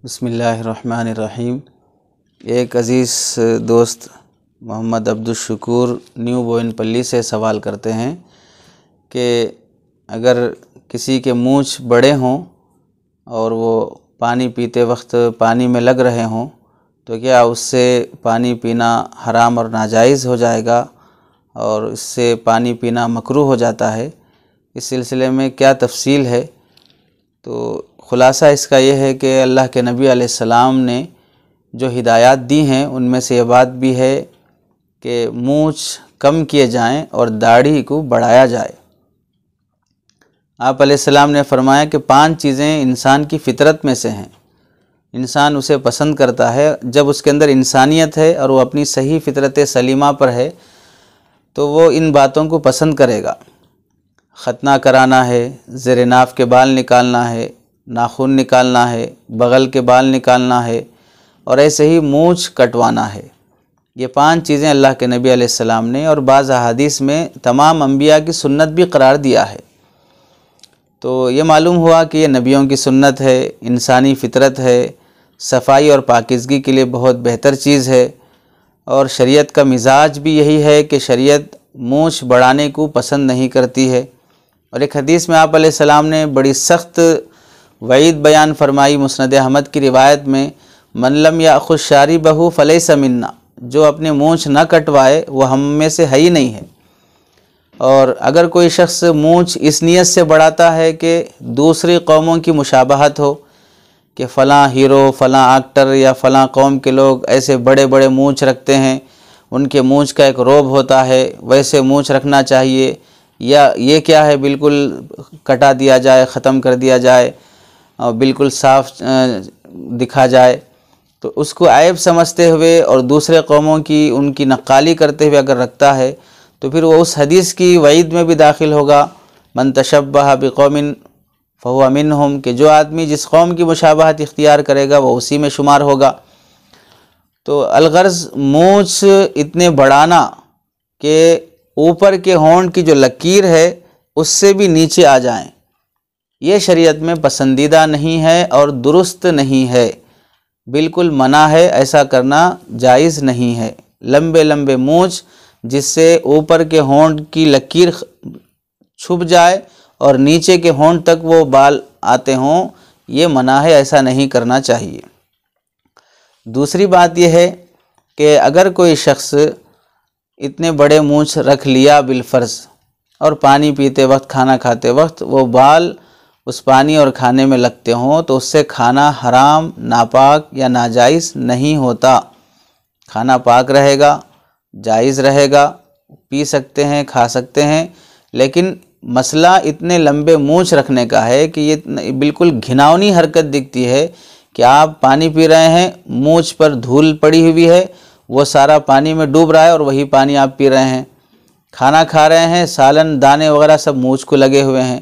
بسم اللہ الرحمن الرحیم۔ ایک عزیز دوست محمد عبدالشکور نیو بوئن پلی سے سوال کرتے ہیں کہ اگر کسی کے مونچھ بڑے ہوں اور وہ پانی پیتے وقت پانی میں لگ رہے ہوں تو کیا اس سے پانی پینا حرام اور ناجائز ہو جائے گا اور اس سے پانی پینا مکروہ ہو جاتا ہے؟ اس سلسلے میں کیا تفصیل ہے؟ تو خلاصہ اس کا یہ ہے کہ اللہ کے نبی علیہ السلام نے جو ہدایات دی ہیں ان میں سے یہ بات بھی ہے کہ مونچھ کم کیے جائیں اور داڑھی کو بڑھایا جائے۔ آپ علیہ السلام نے فرمایا کہ 5 چیزیں انسان کی فطرت میں سے ہیں، انسان اسے پسند کرتا ہے جب اس کے اندر انسانیت ہے اور وہ اپنی صحیح فطرت سلیمہ پر ہے تو وہ ان باتوں کو پسند کرے گا۔ ختنہ کرانا ہے، زیر ناف کے بال نکالنا ہے، ناخن نکالنا ہے، بغل کے بال نکالنا ہے اور ایسے ہی مونچھ کٹوانا ہے۔ یہ 5 چیزیں اللہ کے نبی علیہ السلام نے اور بعض احادیث میں تمام انبیاء کی سنت بھی قرار دیا ہے۔ تو یہ معلوم ہوا کہ یہ نبیوں کی سنت ہے، انسانی فطرت ہے، صفائی اور پاکیزگی کے لیے بہت بہتر چیز ہے، اور شریعت کا مزاج بھی یہی ہے کہ شریعت مونچھ بڑھانے کو پسند نہیں کرتی ہے۔ اور ایک حدیث میں آپ علیہ السلام نے بڑی سخت وعید بیان فرمائی، مسند احمد کی روایت میں، من لم یأخذ شاربہ فلیس منا، جو اپنے مونچھ نہ کٹوائے وہ ہم میں سے ہے ہی نہیں ہے۔ اور اگر کوئی شخص مونچھ اس نیت سے بڑھاتا ہے کہ دوسری قوموں کی مشابہت ہو کہ فلاں ہیرو، فلاں ایکٹر یا فلاں قوم کے لوگ ایسے بڑے بڑے مونچھ رکھتے ہیں، ان کے مونچھ کا ایک روب ہوتا ہے، ویسے مونچھ رکھنا چاہیے، یا یہ کیا ہے بالکل کٹا دیا جائے، ختم کر دیا جائے اور بالکل صاف دکھا جائے، تو اس کو عیب سمجھتے ہوئے اور دوسرے قوموں کی ان کی نقالی کرتے ہوئے اگر رکھتا ہے تو پھر وہ اس حدیث کی وعید میں بھی داخل ہوگا، من تشبہ بقوم فہو منہم، کہ جو آدمی جس قوم کی مشابہت اختیار کرے گا وہ اسی میں شمار ہوگا۔ تو الغرض مونچھ اتنے بڑھانا کہ اوپر کے ہونٹ کی جو لکیر ہے اس سے بھی نیچے آ جائیں، یہ شریعت میں پسندیدہ نہیں ہے اور درست نہیں ہے، بالکل منع ہے، ایسا کرنا جائز نہیں ہے۔ لمبے لمبے مونچھ جس سے اوپر کے ہونٹ کی لکیر چھپ جائے اور نیچے کے ہونٹ تک وہ بال آتے ہوں، یہ منع ہے، ایسا نہیں کرنا چاہیے۔ دوسری بات یہ ہے کہ اگر کوئی شخص اتنے بڑے مونچھ رکھ لیا بالفرض اور پانی پیتے وقت، کھانا کھاتے وقت وہ بال اس پانی اور کھانے میں لگتے ہوں تو اس سے کھانا حرام، ناپاک یا ناجائز نہیں ہوتا۔ کھانا پاک رہے گا، جائز رہے گا، پی سکتے ہیں، کھا سکتے ہیں، لیکن مسئلہ اتنے لمبے مونچھ رکھنے کا ہے کہ یہ بالکل گھناؤنی حرکت دکھتی ہے کہ آپ پانی پی رہے ہیں، مونچھ پر دھول پڑی ہوئی ہے، وہ سارا پانی میں ڈوب رہا ہے اور وہی پانی آپ پی رہے ہیں۔ کھانا کھا رہے ہیں، سالن دانے وغیرہ سب مونچھ کو لگے ہوئے ہیں،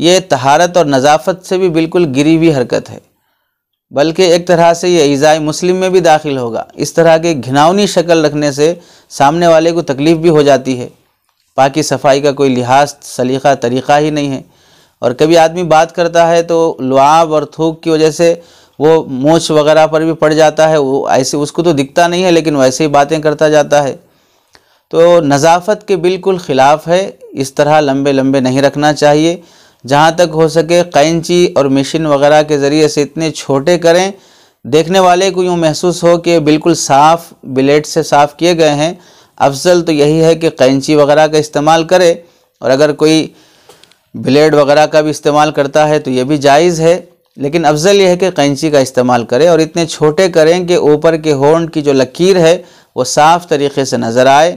یہ طہارت اور نظافت سے بھی بالکل گری ہوئی حرکت ہے، بلکہ ایک طرح سے یہ ایذائے مسلم میں بھی داخل ہوگا۔ اس طرح کے گھناؤنی شکل رکھنے سے سامنے والے کو تکلیف بھی ہو جاتی ہے، پاکی صفائی کا کوئی لحاظ، سلیقہ، طریقہ ہی نہیں ہے۔ اور کبھی آدمی بات کرتا ہے تو لعاب اور تھوک کی وجہ سے وہ مونچھ وغیرہ پر بھی پڑ جاتا ہے، وہ ایسے اس کو تو دکھتا نہیں ہے لیکن ویسے ہی باتیں کرتا جاتا ہے، تو نظافت کے بالکل خلاف ہے۔ اس طرح لمبے لمبے نہیں رکھنا چاہیے، جہاں تک ہو سکے قینچی اور مشین وغیرہ کے ذریعے سے اتنے چھوٹے کریں دیکھنے والے کو یوں محسوس ہو کہ بالکل صاف بلیڈ سے صاف کیے گئے ہیں۔ افضل تو یہی ہے کہ قینچی وغیرہ کا استعمال کرے، اور اگر کوئی بلیڈ وغیرہ کا بھی استعمال کرتا ہے تو یہ بھی جائز ہے، لیکن افضل یہ ہے کہ قینچی کا استعمال کرے اور اتنے چھوٹے کریں کہ اوپر کے ہونٹ کی جو لکیر ہے وہ صاف طریقے سے نظر آئے۔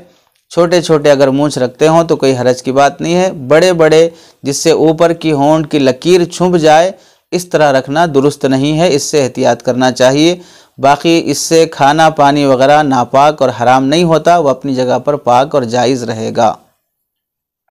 چھوٹے چھوٹے اگر مونچھ رکھتے ہوں تو کوئی حرج کی بات نہیں ہے، بڑے بڑے جس سے اوپر کی ہونٹ کی لکیر چھپ جائے اس طرح رکھنا درست نہیں ہے، اس سے احتیاط کرنا چاہیے۔ باقی اس سے کھانا پانی وغیرہ ناپاک اور حرام نہیں ہوتا، وہ اپنی جگہ پر پاک اور جائز رہے گا۔